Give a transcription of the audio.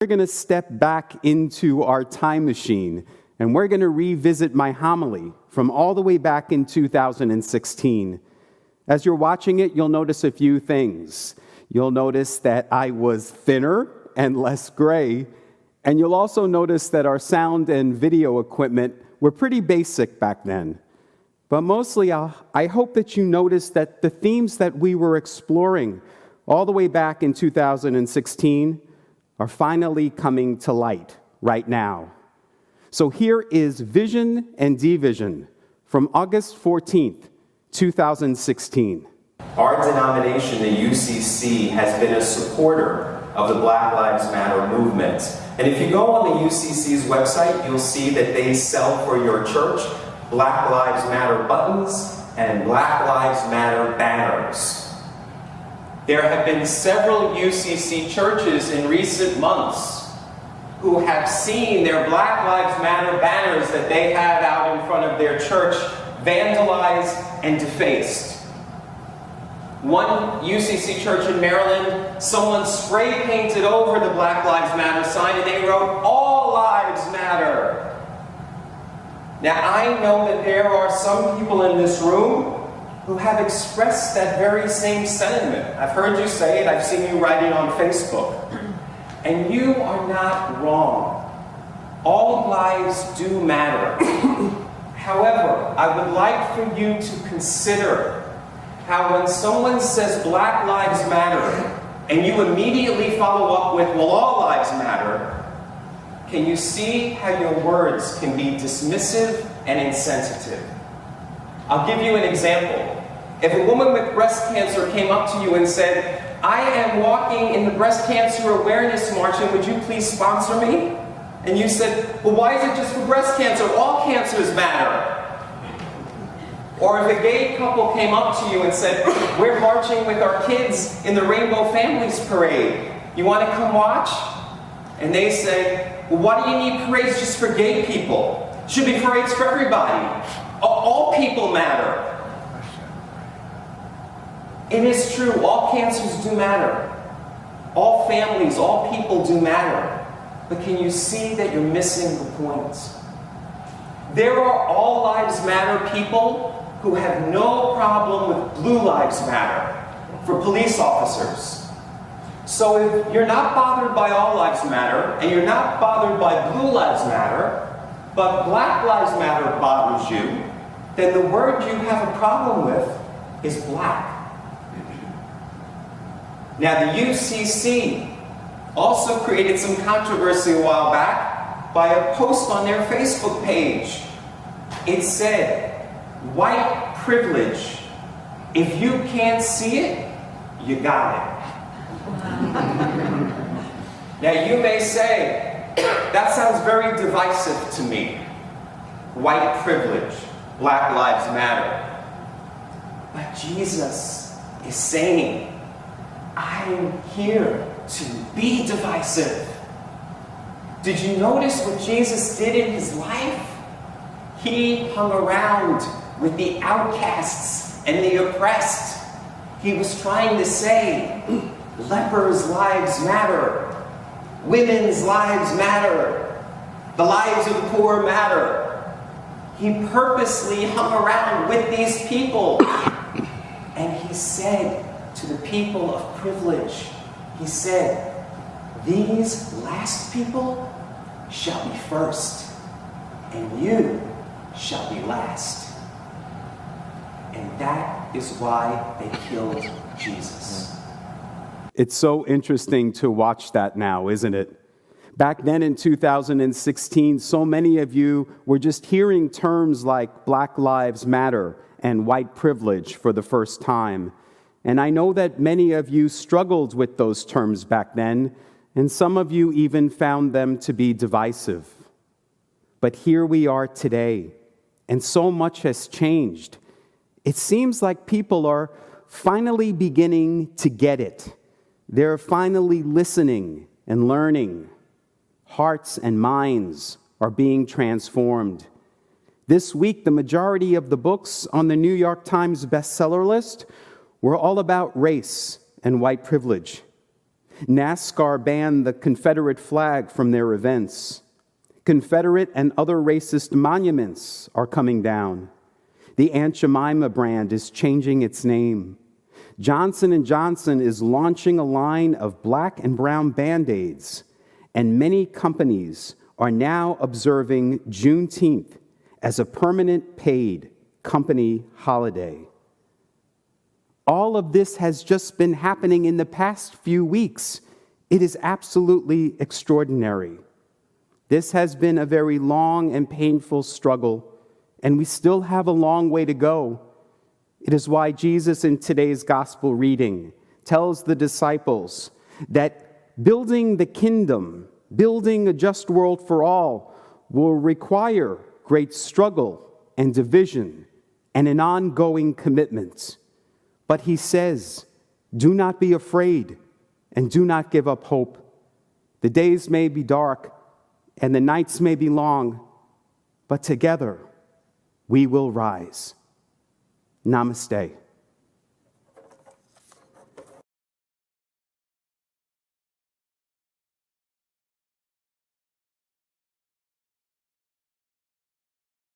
We're going to step back into our time machine, and we're going to revisit my homily from all the way back in 2016. As you're watching it, you'll notice a few things. You'll notice that I was thinner and less gray, and you'll also notice that our sound and video equipment were pretty basic back then. But mostly, I hope that you notice that the themes that we were exploring all the way back in 2016 are finally coming to light right now. So here is Vision and Division from August 14th, 2016. Our denomination, the UCC, has been a supporter of the Black Lives Matter movement. And if you go on the UCC's website, you'll see that they sell for your church Black Lives Matter buttons and Black Lives Matter banners. There have been several UCC churches in recent months who have seen their Black Lives Matter banners that they have out in front of their church vandalized and defaced. One UCC church in Maryland, someone spray painted over the Black Lives Matter sign and they wrote, "All lives matter." Now I know that there are some people in this room who have expressed that very same sentiment. I've heard you say it, I've seen you write it on Facebook. And you are not wrong. All lives do matter. However, I would like for you to consider how when someone says Black Lives Matter, and you immediately follow up with, well, all lives matter, can you see how your words can be dismissive and insensitive? I'll give you an example. If a woman with breast cancer came up to you and said, "I am walking in the breast cancer awareness march, and would you please sponsor me?" And you said, "Well, why is it just for breast cancer? All cancers matter." Or if a gay couple came up to you and said, "We're marching with our kids in the Rainbow Families Parade. You want to come watch?" And they say, "Well, why do you need parades just for gay people? Should be parades for everybody. All people matter." It is true, all cancers do matter. All families, all people do matter. But can you see that you're missing the point? There are all lives matter people who have no problem with Blue Lives Matter for police officers. So if you're not bothered by all lives matter, and you're not bothered by Blue Lives Matter, but Black Lives Matter bothers you, then the word you have a problem with is black. Now the UCC also created some controversy a while back by a post on their Facebook page. It said, "White privilege. If you can't see it, you got it." Now you may say, that sounds very divisive to me. White privilege, Black Lives Matter. But Jesus is saying, I'm here to be divisive. Did you notice what Jesus did in his life? He hung around with the outcasts and the oppressed. He was trying to say, lepers' lives matter. Women's lives matter. The lives of the poor matter. He purposely hung around with these people. And he said to the people of privilege, he said, these last people shall be first, and you shall be last. And that is why they killed Jesus. It's so interesting to watch that now, isn't it? Back then in 2016, so many of you were just hearing terms like Black Lives Matter and white privilege for the first time. And I know that many of you struggled with those terms back then, and some of you even found them to be divisive. But here we are today, and so much has changed. It seems like people are finally beginning to get it. They're finally listening and learning. Hearts and minds are being transformed. This week, the majority of the books on the New York Times bestseller list were all about race and white privilege. NASCAR banned the Confederate flag from their events. Confederate and other racist monuments are coming down. The Aunt Jemima brand is changing its name. Johnson & Johnson is launching a line of black and brown Band-Aids, and many companies are now observing Juneteenth as a permanent paid company holiday. All of this has just been happening in the past few weeks. It is absolutely extraordinary. This has been a very long and painful struggle, and we still have a long way to go. It is why Jesus in today's gospel reading tells the disciples that building the kingdom, building a just world for all, will require great struggle and division and an ongoing commitment. But he says, do not be afraid and do not give up hope. The days may be dark and the nights may be long, but together we will rise. Namaste.